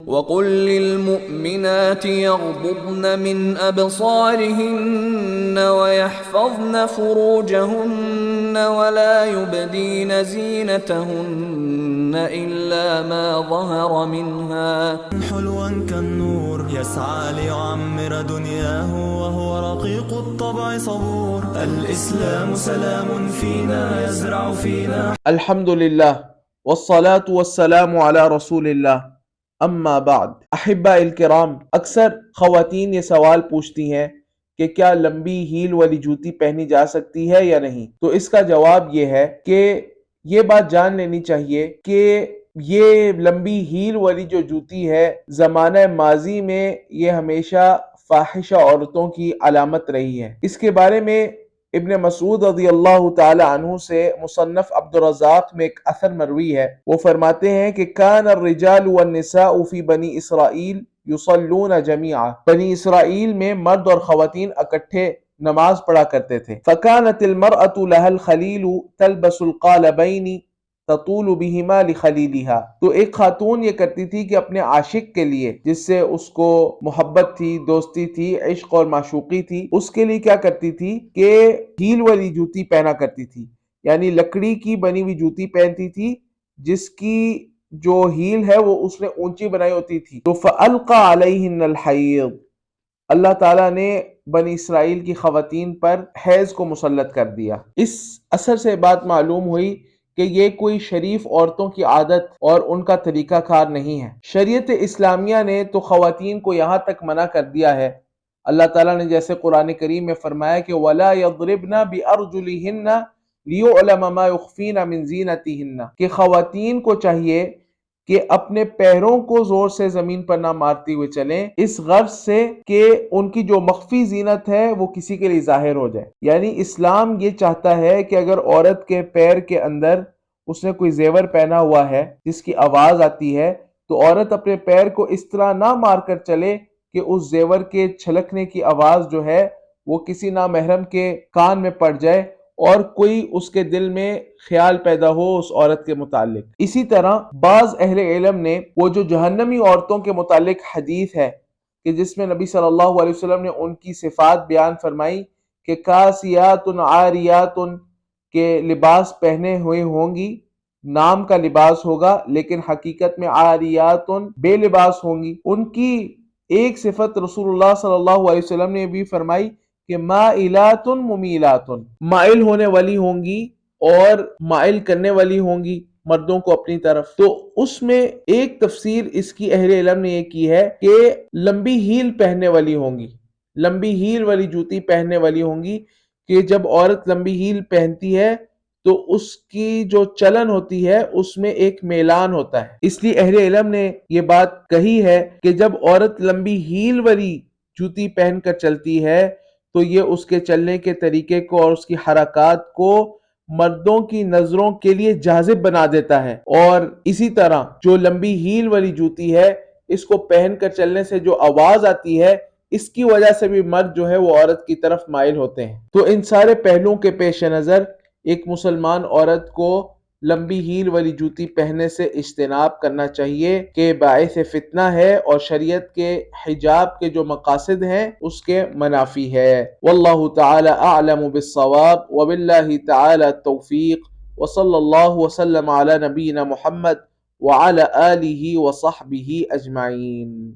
وقل للمؤمنات يغضضن من أبصارهن ويحفظن فروجهن ولا يبدين زينتهن إلا ما ظهر منها حلوا كالنور يسعى ليعمر دنياه وهو رقيق الطبع صبور. الإسلام سلام فينا يزرع فينا. الحمد للہ والصلاة والسلام علی رسول اللہ اما بعد. احباء الکرام، اکثر خواتین یہ سوال پوچھتی ہیں کہ کیا لمبی ہیل والی جوتی پہنی جا سکتی ہے یا نہیں. تو اس کا جواب یہ ہے کہ یہ بات جان لینی چاہیے کہ یہ لمبی ہیل والی جو جوتی ہے زمانہ ماضی میں یہ ہمیشہ فاحشہ عورتوں کی علامت رہی ہے. اس کے بارے میں ابن مسعود رضی اللہ تعالی عنہ سے مصنف عبد الرزاق میں ایک اثر مروی ہے. وہ فرماتے ہیں کہ کان الرجال والنساء فی بنی اسرائیل یصلون جمیعا. بنی اسرائیل میں مرد اور خواتین اکٹھے نماز پڑھا کرتے تھے. فکانت المرأة لها الخلیل تلبس القالبین تطول بہما لخلیلها. تو ایک خاتون یہ کرتی تھی کہ اپنے عاشق کے لیے، جس سے اس کو محبت تھی، دوستی تھی، عشق اور معشوقی تھی، اس کے لیے کیا کرتی تھی کہ ہیل والی جوتی پہنا کرتی تھی. یعنی لکڑی کی بنی ہوئی جوتی پہنتی تھی جس کی جو ہیل ہے وہ اس نے اونچی بنائی ہوتی تھی. تو فَأَلْقَى عَلَيْهِنَّ الْحَيِّضَ. اللہ تعالیٰ نے بنی اسرائیل کی خواتین پر حیض کو مسلط کر دیا. اس اثر سے بات معلوم ہوئی کہ یہ کوئی شریف عورتوں کی عادت اور ان کا طریقہ کار نہیں ہے. شریعت اسلامیہ نے تو خواتین کو یہاں تک منع کر دیا ہے. اللہ تعالیٰ نے جیسے قرآن کریم میں فرمایا کہ وَلَا يَضْرِبْنَ بِأَرْجُلِهِنَّ لِيُعْلَمَ مَا يُخْفِينَ مِنْ زِينَتِهِنَّ. کہ خواتین کو چاہیے کہ اپنے پیروں کو زور سے زمین پر نہ مارتی ہوئے چلیں، اس غرض سے کہ ان کی جو مخفی زینت ہے وہ کسی کے لیے ظاہر ہو جائے. یعنی اسلام یہ چاہتا ہے کہ اگر عورت کے پیر کے اندر اس نے کوئی زیور پہنا ہوا ہے جس کی آواز آتی ہے تو عورت اپنے پیر کو اس طرح نہ مار کر چلے کہ اس زیور کے چھلکنے کی آواز جو ہے وہ کسی نامحرم کے کان میں پڑ جائے اور کوئی اس کے دل میں خیال پیدا ہو اس عورت کے متعلق. اسی طرح بعض اہل علم نے وہ جو جہنمی عورتوں کے متعلق حدیث ہے کہ جس میں نبی صلی اللہ علیہ وسلم نے ان کی صفات بیان فرمائی کہ کاسیات عاریات، کے لباس پہنے ہوئے ہوں گی، نام کا لباس ہوگا لیکن حقیقت میں عاریات بے لباس ہوں گی. ان کی ایک صفت رسول اللہ صلی اللہ علیہ وسلم نے بھی فرمائی کہ مائلات ممیلات، مائل ہونے والی ہوں گی اور مائل کرنے والی ہوں گی مردوں کو اپنی طرف. تو اس میں ایک تفسیر اس کی اہل علم نے یہ کی ہے کہ لمبی ہیل پہننے والی ہوں گی، لمبی ہیل والی جوتی پہننے والی ہوں گی کہ جب عورت لمبی ہیل پہنتی ہے تو اس کی جو چلن ہوتی ہے اس میں ایک میلان ہوتا ہے. اس لیے اہل علم نے یہ بات کہی ہے کہ جب عورت لمبی ہیل والی جوتی پہن کر چلتی ہے تو یہ اس کے چلنے کے طریقے کو اور اس کی حرکات کو مردوں کی نظروں کے لیے جاذب بنا دیتا ہے. اور اسی طرح جو لمبی ہیل والی جوتی ہے اس کو پہن کر چلنے سے جو آواز آتی ہے اس کی وجہ سے بھی مرد جو ہے وہ عورت کی طرف مائل ہوتے ہیں. تو ان سارے پہلوؤں کے پیش نظر ایک مسلمان عورت کو لمبی ہیل والی جوتی پہننے سے اجتناب کرنا چاہیے کہ باعث فتنہ ہے اور شریعت کے حجاب کے جو مقاصد ہیں اس کے منافی ہے. واللہ تعالی اعلم بالصواب وباللہ تعالی التوفیق وصلی اللہ وسلم علی نبینا محمد وعلى آلہ وصحبہ اجمعین.